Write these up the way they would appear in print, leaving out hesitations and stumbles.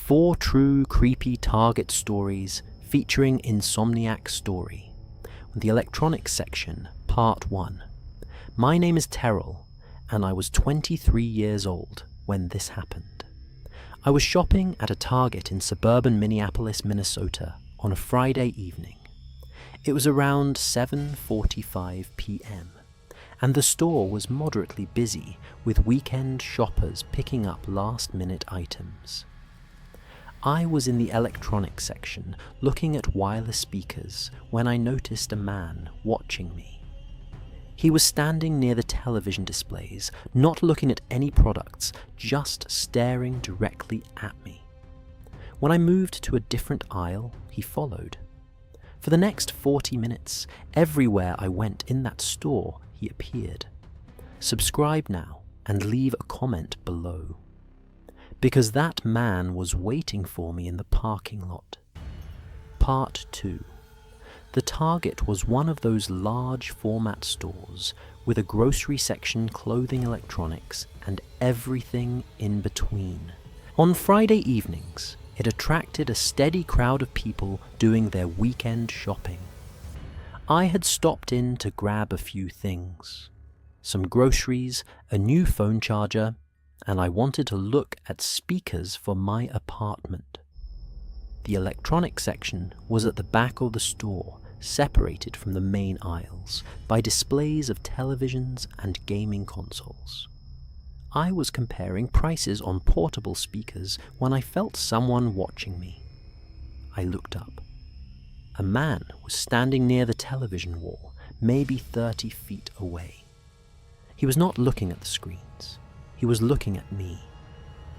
4 true creepy Target stories featuring Insomniak story. The electronics section, part 1. My name is Terrell, and I was 23 years old when this happened. I was shopping at a Target in suburban Minneapolis, Minnesota on a Friday evening. It was around 7:45 p.m. and the store was moderately busy with weekend shoppers picking up last-minute items. I was in the electronics section looking at wireless speakers when I noticed a man watching me. He was standing near the television displays, not looking at any products, just staring directly at me. When I moved to a different aisle, he followed. For the next 40 minutes, everywhere I went in that store, he appeared. Subscribe now and leave a comment below, because that man was waiting for me in the parking lot. Part 2. The Target was one of those large format stores with a grocery section, clothing, electronics, and everything in between. On Friday evenings, it attracted a steady crowd of people doing their weekend shopping. I had stopped in to grab a few things. Some groceries, a new phone charger, and I wanted to look at speakers for my apartment. The electronics section was at the back of the store, separated from the main aisles by displays of televisions and gaming consoles. I was comparing prices on portable speakers when I felt someone watching me. I looked up. A man was standing near the television wall, maybe 30 feet away. He was not looking at the screens. He was looking at me.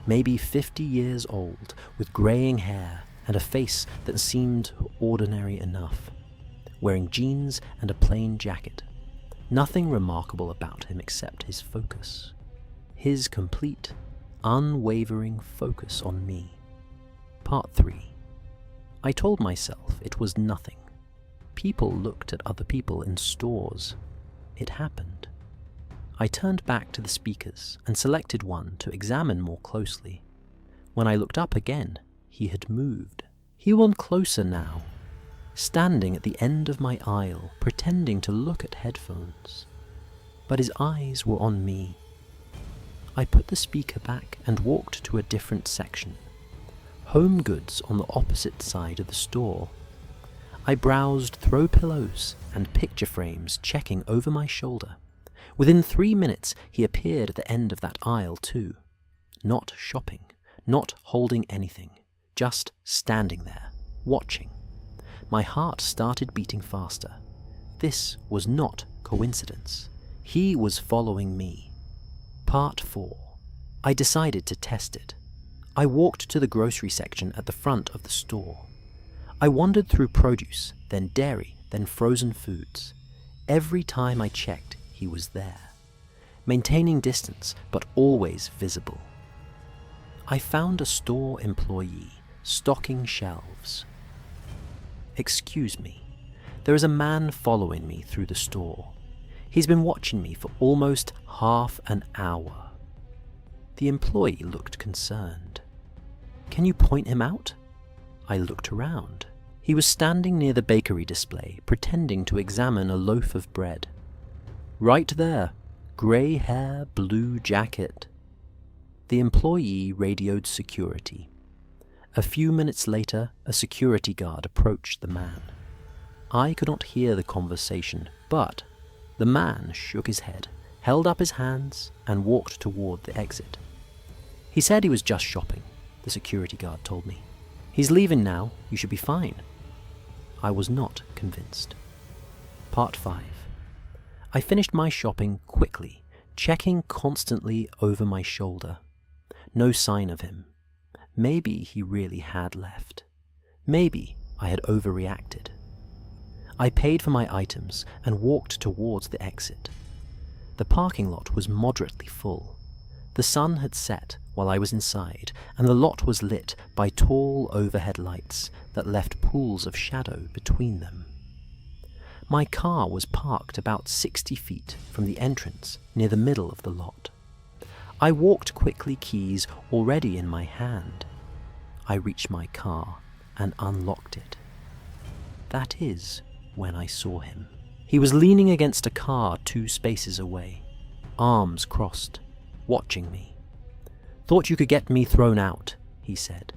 Maybe 50 years old, with graying hair and a face that seemed ordinary enough, wearing jeans and a plain jacket. Nothing remarkable about him except his focus. His complete, unwavering focus on me. Part 3. I told myself it was nothing. People looked at other people in stores. It happened. I turned back to the speakers and selected one to examine more closely. When I looked up again, he had moved. He was closer now, standing at the end of my aisle, pretending to look at headphones. But his eyes were on me. I put the speaker back and walked to a different section. Home goods on the opposite side of the store. I browsed throw pillows and picture frames, checking over my shoulder. Within 3 minutes, he appeared at the end of that aisle too. Not shopping, not holding anything, just standing there, watching. My heart started beating faster. This was not coincidence. He was following me. Part 4. I decided to test it. I walked to the grocery section at the front of the store. I wandered through produce, then dairy, then frozen foods. Every time I checked, he was there, maintaining distance but always visible. I found a store employee stocking shelves. "Excuse me, there is a man following me through the store. He's been watching me for almost half an hour." The employee looked concerned. "Can you point him out?" I looked around. He was standing near the bakery display, pretending to examine a loaf of bread. "Right there, grey hair, blue jacket." The employee radioed security. A few minutes later, a security guard approached the man. I could not hear the conversation, but the man shook his head, held up his hands, and walked toward the exit. "He said he was just shopping," the security guard told me. "He's leaving now, you should be fine." I was not convinced. Part 5. I finished my shopping quickly, checking constantly over my shoulder. No sign of him. Maybe he really had left. Maybe I had overreacted. I paid for my items and walked towards the exit. The parking lot was moderately full. The sun had set while I was inside, and the lot was lit by tall overhead lights that left pools of shadow between them. My car was parked about 60 feet from the entrance near the middle of the lot. I walked quickly, keys already in my hand. I reached my car and unlocked it. That is when I saw him. He was leaning against a car 2 spaces away, arms crossed, watching me. "Thought you could get me thrown out," he said.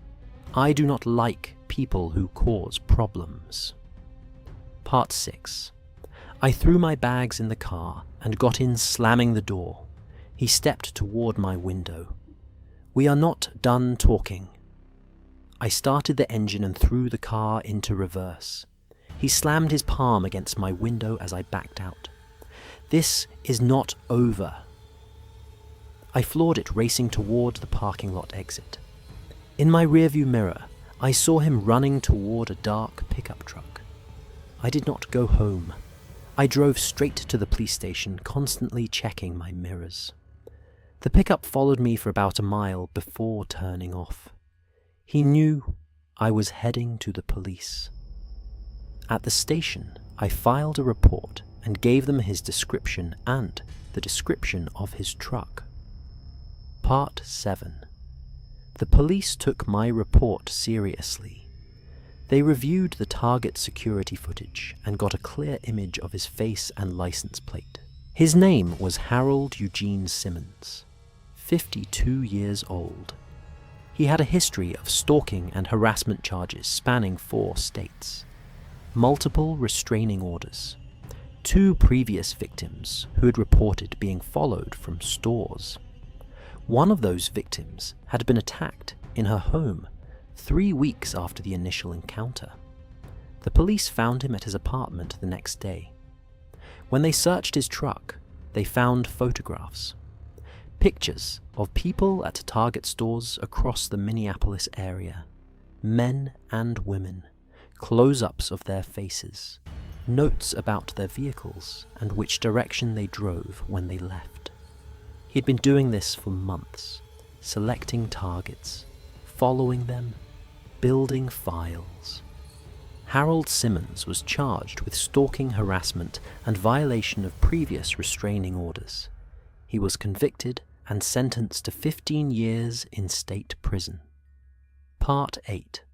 "I do not like people who cause problems." Part 6. I threw my bags in the car and got in, slamming the door. He stepped toward my window. "We are not done talking." I started the engine and threw the car into reverse. He slammed his palm against my window as I backed out. "This is not over." I floored it, racing toward the parking lot exit. In my rearview mirror, I saw him running toward a dark pickup truck. I did not go home. I drove straight to the police station, constantly checking my mirrors. The pickup followed me for about a mile before turning off. He knew I was heading to the police. At the station, I filed a report and gave them his description and the description of his truck. Part 7. The police took my report seriously. They reviewed the target security footage and got a clear image of his face and license plate. His name was Harold Eugene Simmons, 52 years old. He had a history of stalking and harassment charges spanning 4 states, multiple restraining orders, 2 previous victims who had reported being followed from stores. One of those victims had been attacked in her home 3 weeks after the initial encounter. The police found him at his apartment the next day. When they searched his truck, they found photographs, pictures of people at Target stores across the Minneapolis area, men and women, close-ups of their faces, notes about their vehicles and which direction they drove when they left. He'd been doing this for months, selecting targets, following them, building files. Harold Simmons was charged with stalking, harassment, and violation of previous restraining orders. He was convicted and sentenced to 15 years in state prison. Part 8.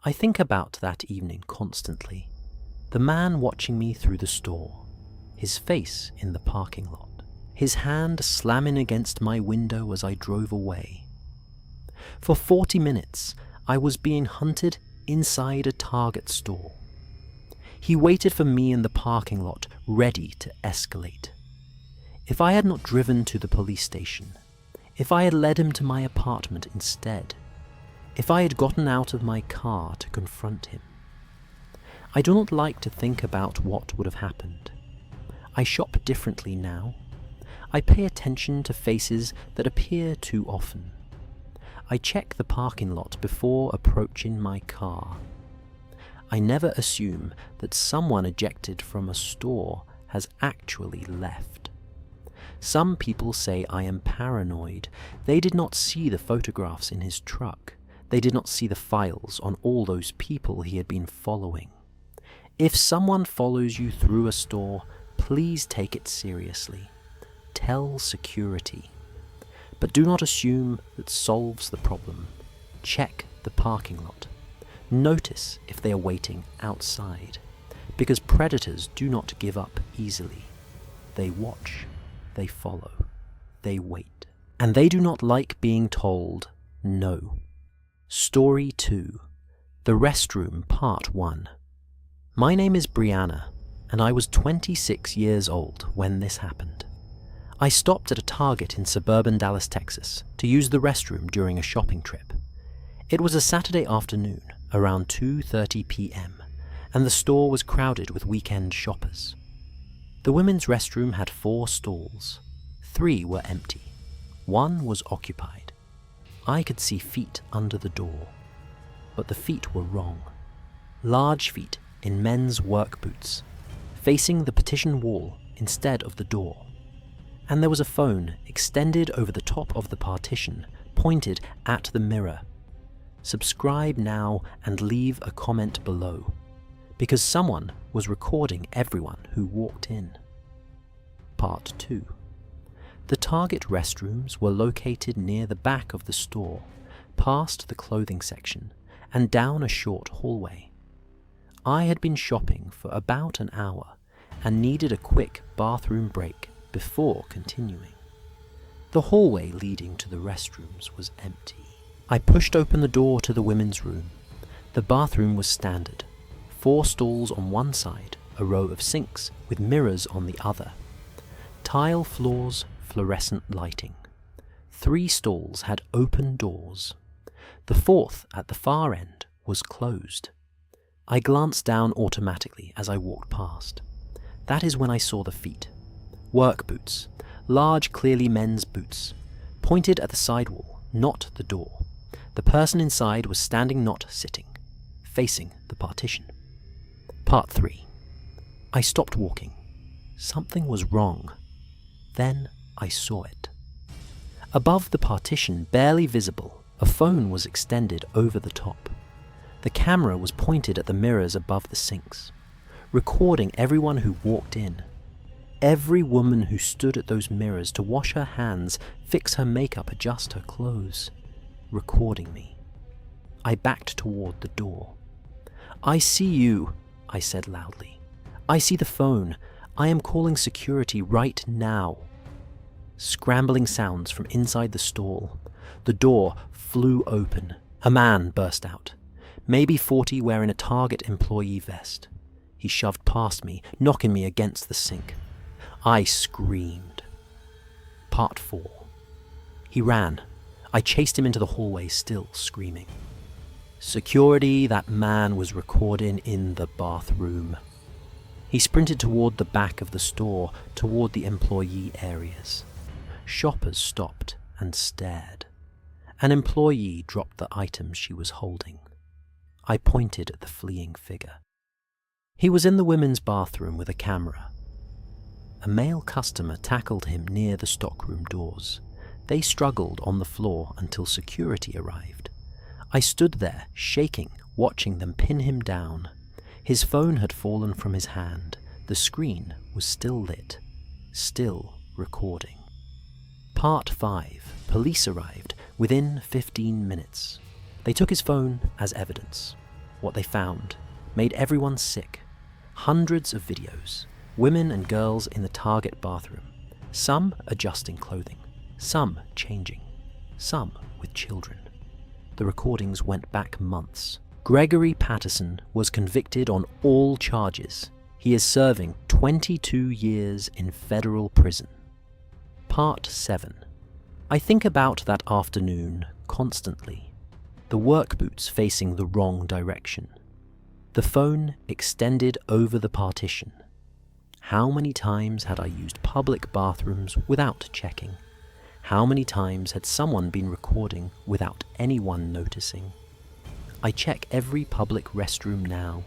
I think about that evening constantly. The man watching me through the store, his face in the parking lot, his hand slamming against my window as I drove away. For 40 minutes, I was being hunted inside a Target store. He waited for me in the parking lot, ready to escalate. If I had not driven to the police station, if I had led him to my apartment instead, if I had gotten out of my car to confront him. I do not like to think about what would have happened. I shop differently now. I pay attention to faces that appear too often. I check the parking lot before approaching my car. I never assume that someone ejected from a store has actually left. Some people say I am paranoid. They did not see the photographs in his truck. They did not see the files on all those people he had been following. If someone follows you through a store, please take it seriously. Tell security. But do not assume that solves the problem. Check the parking lot. Notice if they are waiting outside, because predators do not give up easily. They watch, they follow, they wait, and they do not like being told no. Story 2. The Restroom Part 1. My name is Brianna, and I was 26 years old when this happened. I stopped at a Target in suburban Dallas, Texas, to use the restroom during a shopping trip. It was a Saturday afternoon, around 2:30 p.m., and the store was crowded with weekend shoppers. The women's restroom had 4 stalls. 3 were empty. 1 was occupied. I could see feet under the door, but the feet were wrong. Large feet in men's work boots, facing the partition wall instead of the door. And there was a phone extended over the top of the partition, pointed at the mirror. Subscribe now and leave a comment below, because someone was recording everyone who walked in. Part 2. The Target restrooms were located near the back of the store, past the clothing section, and down a short hallway. I had been shopping for about an hour and needed a quick bathroom break before continuing. The hallway leading to the restrooms was empty. I pushed open the door to the women's room. The bathroom was standard. 4 stalls on one side, a row of sinks with mirrors on the other. Tile floors, fluorescent lighting. 3 stalls had open doors. The 4th at the far end was closed. I glanced down automatically as I walked past. That is when I saw the feet. Work boots, large, clearly men's boots, pointed at the sidewall, not the door. The person inside was standing, not sitting, facing the partition. Part 3. I stopped walking. Something was wrong. Then I saw it. Above the partition, barely visible, a phone was extended over the top. The camera was pointed at the mirrors above the sinks, recording everyone who walked in. Every woman who stood at those mirrors to wash her hands, fix her makeup, adjust her clothes, recording me. I backed toward the door. "I see you," I said loudly. "I see the phone. I am calling security right now." Scrambling sounds from inside the stall. The door flew open. A man burst out, maybe 40, wearing a Target employee vest. He shoved past me, knocking me against the sink. I screamed. Part 4. He ran. I chased him into the hallway, still screaming. Security, that man was recording in the bathroom. He sprinted toward the back of the store, toward the employee areas. Shoppers stopped and stared. An employee dropped the items she was holding. I pointed at the fleeing figure. He was in the women's bathroom with a camera. A male customer tackled him near the stockroom doors. They struggled on the floor until security arrived. I stood there, shaking, watching them pin him down. His phone had fallen from his hand. The screen was still lit, still recording. Part 5. Police arrived within 15 minutes. They took his phone as evidence. What they found made everyone sick. Hundreds of videos. Women and girls in the Target bathroom. Some adjusting clothing. Some changing. Some with children. The recordings went back months. Gregory Patterson was convicted on all charges. He is serving 22 years in federal prison. Part 7. I think about that afternoon constantly. The work boots facing the wrong direction. The phone extended over the partition. How many times had I used public bathrooms without checking? How many times had someone been recording without anyone noticing? I check every public restroom now.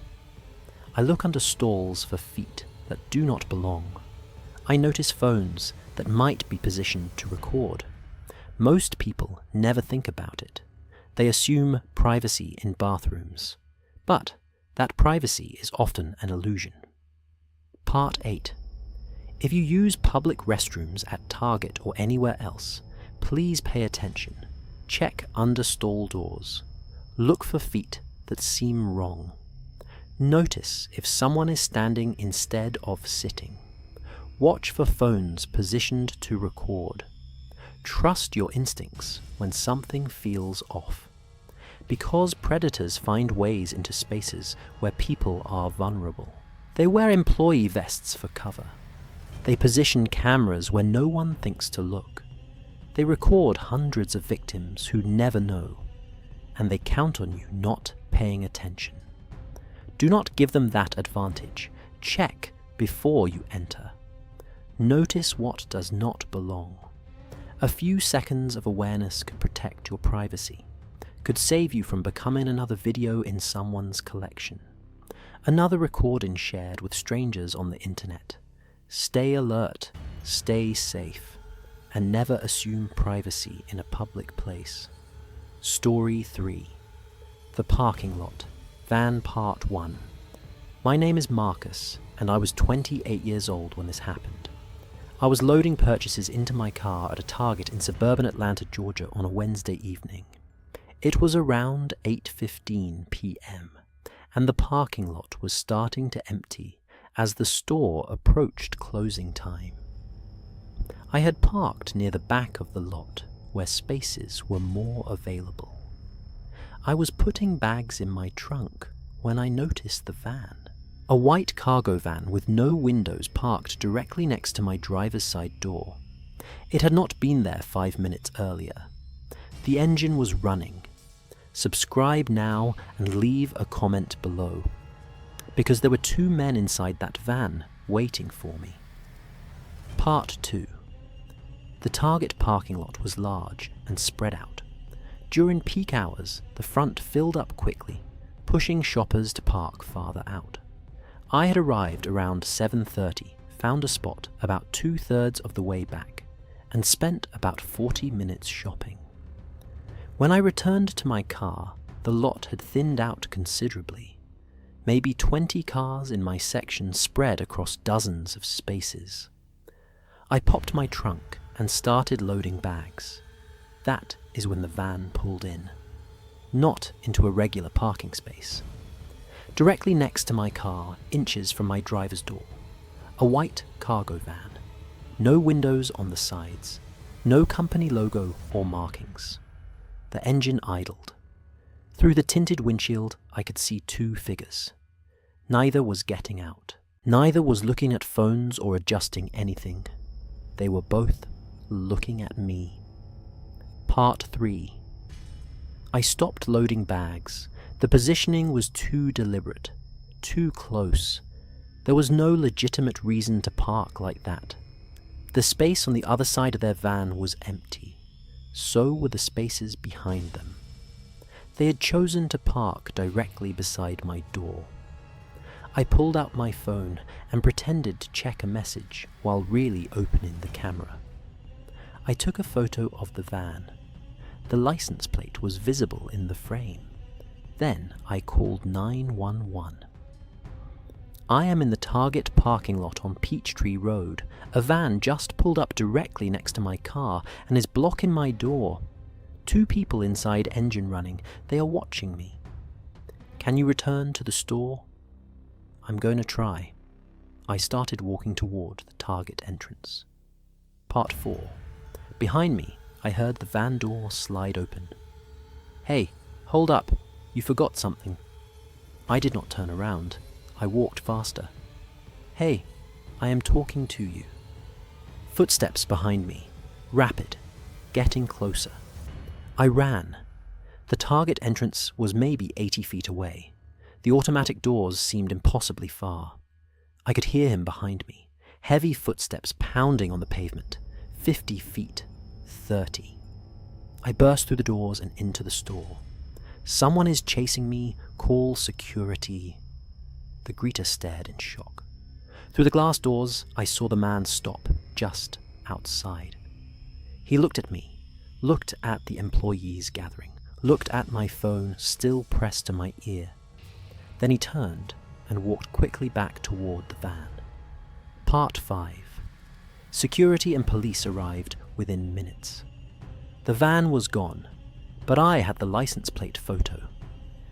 I look under stalls for feet that do not belong. I notice phones that might be positioned to record. Most people never think about it. They assume privacy in bathrooms. But that privacy is often an illusion. Part 8. If you use public restrooms at Target or anywhere else, please pay attention. Check under stall doors. Look for feet that seem wrong. Notice if someone is standing instead of sitting. Watch for phones positioned to record. Trust your instincts when something feels off. Because predators find ways into spaces where people are vulnerable. They wear employee vests for cover. They position cameras where no one thinks to look. They record hundreds of victims who never know, and they count on you not paying attention. Do not give them that advantage. Check before you enter. Notice what does not belong. A few seconds of awareness could protect your privacy, could save you from becoming another video in someone's collection, another recording shared with strangers on the internet. Stay alert, stay safe, and never assume privacy in a public place. Story 3. The Parking Lot, Van Part 1. My name is Marcus, and I was 28 years old when this happened. I was loading purchases into my car at a Target in suburban Atlanta, Georgia on a Wednesday evening. It was around 8:15 p.m., and the parking lot was starting to empty as the store approached closing time. I had parked near the back of the lot where spaces were more available. I was putting bags in my trunk when I noticed the van. A white cargo van with no windows parked directly next to my driver's side door. It had not been there 5 minutes earlier. The engine was running. Subscribe now and leave a comment below, because there were 2 men inside that van waiting for me. Part 2. The Target parking lot was large and spread out. During peak hours, the front filled up quickly, pushing shoppers to park farther out. I had arrived around 7:30, found a spot about 2/3 of the way back, and spent about 40 minutes shopping. When I returned to my car, the lot had thinned out considerably. Maybe 20 cars in my section spread across dozens of spaces. I popped my trunk and started loading bags. That is when the van pulled in. Not into a regular parking space. Directly next to my car, inches from my driver's door, a white cargo van. No windows on the sides, no company logo or markings. The engine idled. Through the tinted windshield, I could see 2 figures. Neither was getting out. Neither was looking at phones or adjusting anything. They were both looking at me. Part 3. I stopped loading bags. The positioning was too deliberate, too close. There was no legitimate reason to park like that. The space on the other side of their van was empty. So were the spaces behind them. They had chosen to park directly beside my door. I pulled out my phone and pretended to check a message while really opening the camera. I took a photo of the van. The license plate was visible in the frame. Then I called 911. I am in the Target parking lot on Peachtree Road. A van just pulled up directly next to my car and is blocking my door. 2 people inside, engine running. They are watching me. Can you return to the store? I'm going to try. I started walking toward the Target entrance. Part 4. Behind me, I heard the van door slide open. Hey, hold up. You forgot something. I did not turn around. I walked faster. Hey, I am talking to you. Footsteps behind me. Rapid. Getting closer. I ran. The Target entrance was maybe 80 feet away. The automatic doors seemed impossibly far. I could hear him behind me. Heavy footsteps pounding on the pavement. 50 feet. 30. I burst through the doors and into the store. Someone is chasing me. Call security. The greeter stared in shock. Through the glass doors, I saw the man stop just outside. He looked at me, looked at the employees gathering, looked at my phone still pressed to my ear. Then he turned and walked quickly back toward the van. Part 5. Security and police arrived within minutes. The van was gone, but I had the license plate photo.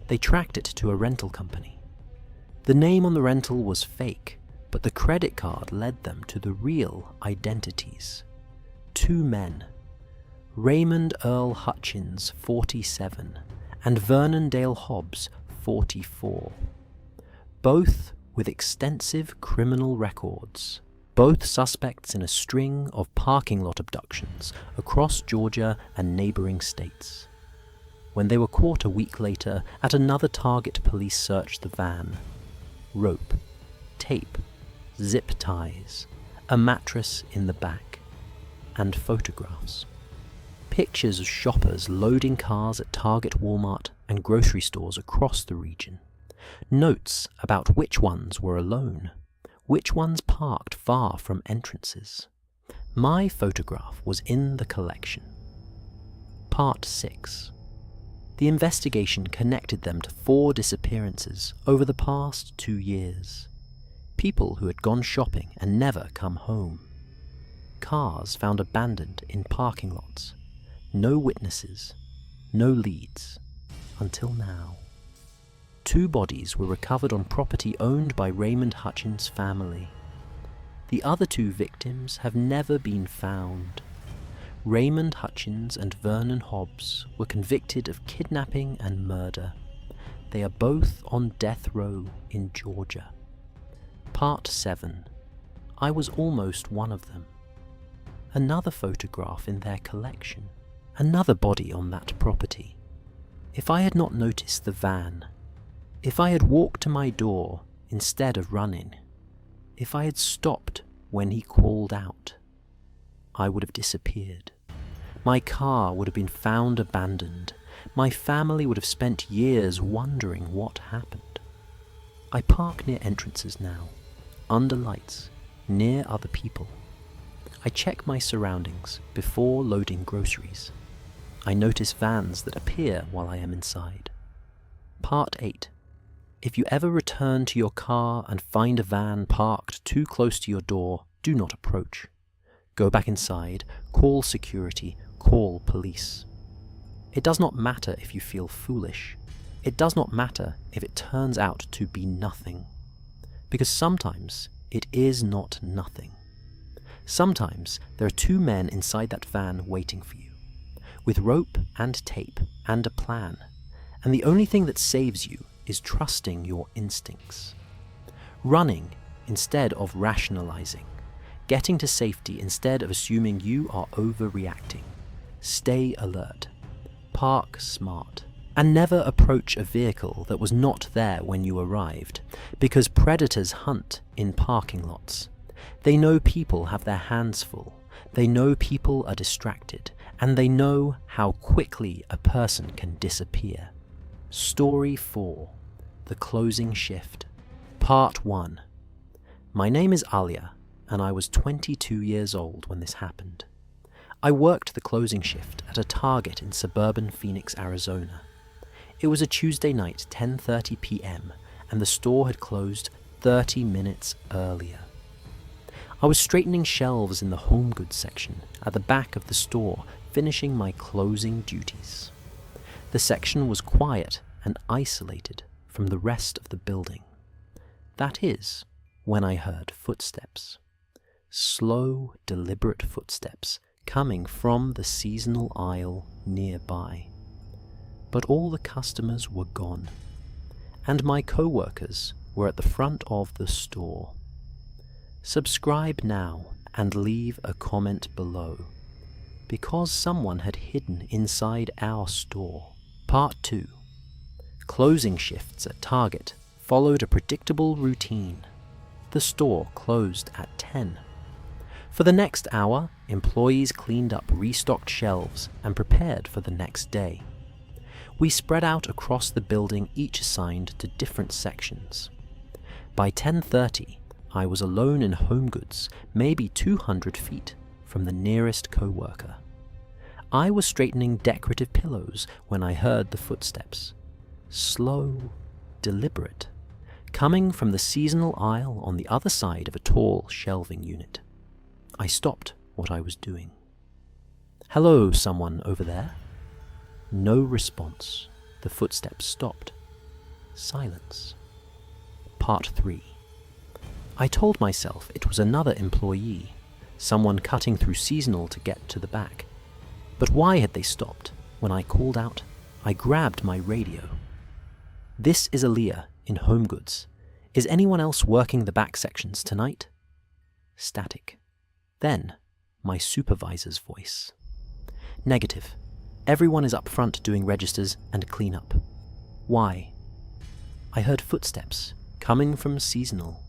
They tracked it to a rental company. The name on the rental was fake, but the credit card led them to the real identities. 2 men, Raymond Earl Hutchins, 47, and Vernon Dale Hobbs, 44. Both with extensive criminal records. Both suspects in a string of parking lot abductions across Georgia and neighboring states. When they were caught a week later at another Target, police searched the van. Rope, tape, zip ties, a mattress in the back, and photographs. Pictures of shoppers loading cars at Target, Walmart, and grocery stores across the region. Notes about which ones were alone, which ones parked far from entrances. My photograph was in the collection. Part 6. The investigation connected them to 4 disappearances over the past 2 years. People who had gone shopping and never come home. Cars found abandoned in parking lots. No witnesses, no leads. until now. 2 bodies were recovered on property owned by Raymond Hutchins' family. The other 2 victims have never been found. Raymond Hutchins and Vernon Hobbs were convicted of kidnapping and murder. They are both on death row in Georgia. Part 7. I was almost one of them. Another photograph in their collection. Another body on that property. If I had not noticed the van, if I had walked to my door instead of running, if I had stopped when he called out, I would have disappeared. My car would have been found abandoned. My family would have spent years wondering what happened. I park near entrances now, under lights, near other people. I check my surroundings before loading groceries. I notice vans that appear while I am inside. Part 8. If you ever return to your car and find a van parked too close to your door, do not approach. Go back inside, call security, call police. It does not matter if you feel foolish. It does not matter if it turns out to be nothing. Because sometimes it is not nothing. Sometimes there are 2 men inside that van waiting for you, with rope and tape and a plan, and the only thing that saves you is trusting your instincts. Running instead of rationalizing. Getting to safety instead of assuming you are overreacting. Stay alert. Park smart. And never approach a vehicle that was not there when you arrived, because predators hunt in parking lots. They know people have their hands full. They know people are distracted, and they know how quickly a person can disappear. Story 4. The Closing Shift. Part 1. My name is Alia, and I was 22 years old when this happened. I worked the closing shift at a Target in suburban Phoenix, Arizona. It was a Tuesday night, 10:30 p.m., and the store had closed 30 minutes earlier. I was straightening shelves in the home goods section at the back of the store, finishing my closing duties. The section was quiet and isolated from the rest of the building. That is, when I heard footsteps. Slow, deliberate footsteps coming from the seasonal aisle nearby. But all the customers were gone, and my co-workers were at the front of the store. Subscribe now and leave a comment below, because someone had hidden inside our store. Part 2. Closing shifts at Target followed a predictable routine. The store closed at 10. For the next hour, employees cleaned up restocked shelves and prepared for the next day. We spread out across the building, each assigned to different sections. By 10:30, I was alone in home goods, maybe 200 feet from the nearest co-worker. I was straightening decorative pillows when I heard the footsteps. Slow, deliberate, coming from the seasonal aisle on the other side of a tall shelving unit. I stopped what I was doing. "Hello, someone over there?" No response. The footsteps stopped. Silence. Part 3. I told myself it was another employee, someone cutting through seasonal to get to the back. But why had they stopped? When I called out, I grabbed my radio. "This is Aaliyah in Home Goods. Is anyone else working the back sections tonight?" Static. Then, my supervisor's voice. "Negative. Everyone is up front doing registers and cleanup." "Why?" I heard footsteps coming from seasonal.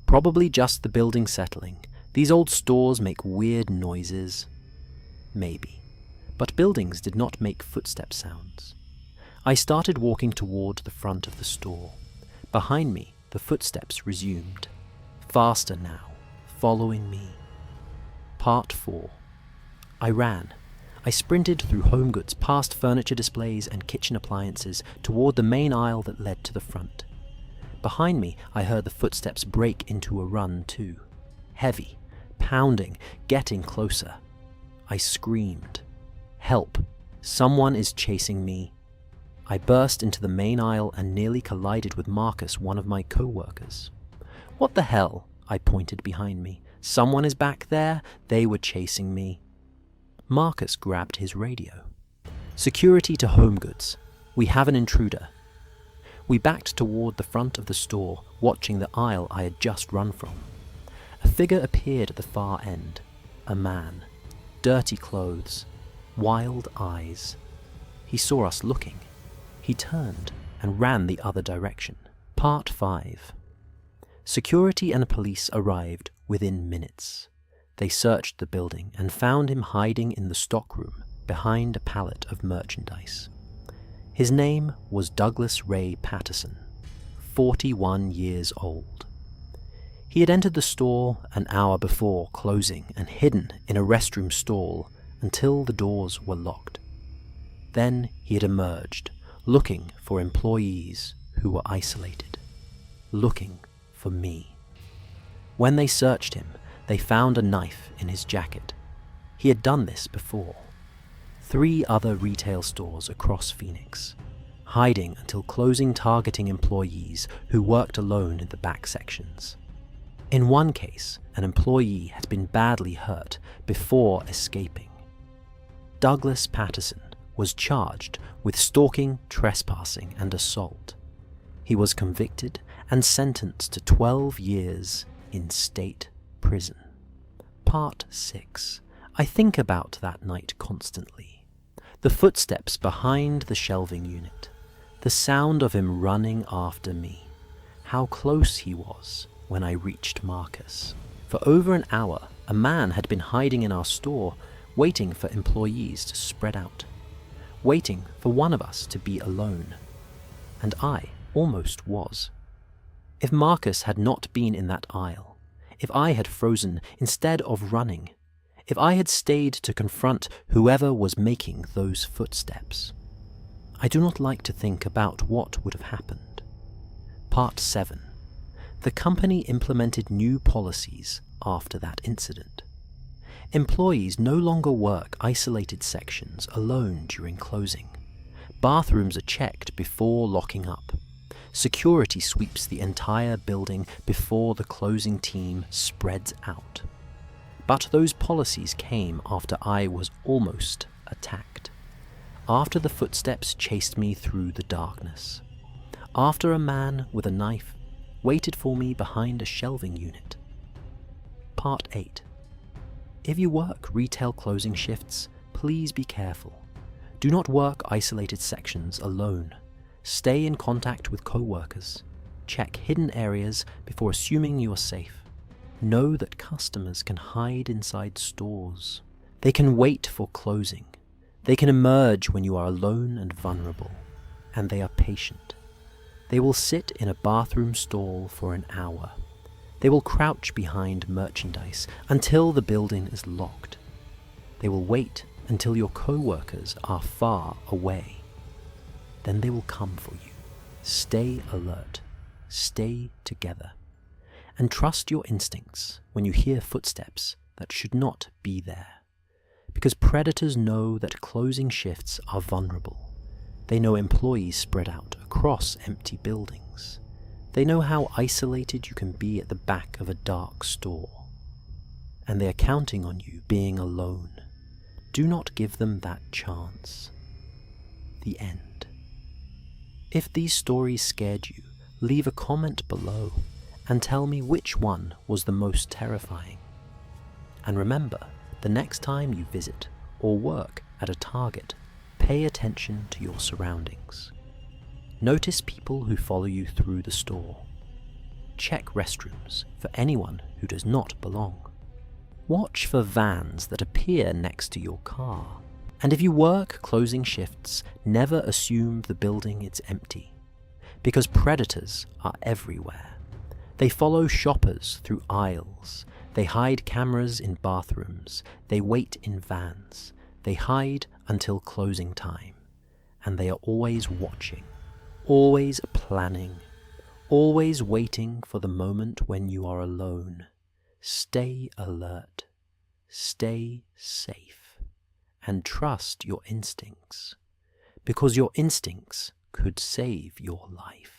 Probably just the building settling. These old stores make weird noises. Maybe. But buildings did not make footstep sounds. I started walking toward the front of the store. Behind me, the footsteps resumed. Faster now, following me. Part 4. I ran. I sprinted through home goods, past furniture displays and kitchen appliances, toward the main aisle that led to the front. Behind me, I heard the footsteps break into a run too. Heavy, pounding, getting closer. I screamed. "Help! Someone is chasing me." I burst into the main aisle and nearly collided with Marcus, one of my co-workers. "What the hell?" I pointed behind me. "Someone is back there? They were chasing me." Marcus grabbed his radio. "Security to Home Goods. We have an intruder." We backed toward the front of the store, watching the aisle I had just run from. A figure appeared at the far end. A man. Dirty clothes. Wild eyes. He saw us looking. He turned and ran the other direction. Part 5. Security and police arrived within minutes. They searched the building and found him hiding in the stockroom behind a pallet of merchandise. His name was Douglas Ray Patterson, 41 years old. He had entered the store an hour before closing and hidden in a restroom stall until the doors were locked. Then he had emerged, looking for employees who were isolated, looking for me. When they searched him, they found a knife in his jacket. He had done this before. 3 other retail stores across Phoenix, hiding until closing, targeting employees who worked alone in the back sections. In one case, an employee had been badly hurt before escaping. Douglas Patterson was charged with stalking, trespassing, and assault. He was convicted and sentenced to 12 years in state prison. Part 6. I think about that night constantly. The footsteps behind the shelving unit. The sound of him running after me. How close he was when I reached Marcus. For over an hour, a man had been hiding in our store, waiting for employees to spread out. Waiting for one of us to be alone. And I almost was. If Marcus had not been in that aisle, if I had frozen instead of running, if I had stayed to confront whoever was making those footsteps, I do not like to think about what would have happened. Part 7. The company implemented new policies after that incident. Employees no longer work isolated sections alone during closing. Bathrooms are checked before locking up. Security sweeps the entire building before the closing team spreads out. But those policies came after I was almost attacked. After the footsteps chased me through the darkness. After a man with a knife waited for me behind a shelving unit. Part 8. If you work retail closing shifts, please be careful. Do not work isolated sections alone. Stay in contact with co-workers. Check hidden areas before assuming you are safe. Know that customers can hide inside stores. They can wait for closing. They can emerge when you are alone and vulnerable. And they are patient. They will sit in a bathroom stall for an hour. They will crouch behind merchandise until the building is locked. They will wait until your co-workers are far away. Then they will come for you. Stay alert. Stay together. And trust your instincts when you hear footsteps that should not be there. Because predators know that closing shifts are vulnerable. They know employees spread out across empty buildings. They know how isolated you can be at the back of a dark store. And they are counting on you being alone. Do not give them that chance. The end. If these stories scared you, leave a comment below and tell me which one was the most terrifying. And remember, the next time you visit or work at a Target, pay attention to your surroundings. Notice people who follow you through the store. Check restrooms for anyone who does not belong. Watch for vans that appear next to your car. And if you work closing shifts, never assume the building is empty, because predators are everywhere. They follow shoppers through aisles. They hide cameras in bathrooms. They wait in vans. They hide until closing time. And they are always watching, always planning, always waiting for the moment when you are alone. Stay alert. Stay safe. And trust your instincts. Because your instincts could save your life.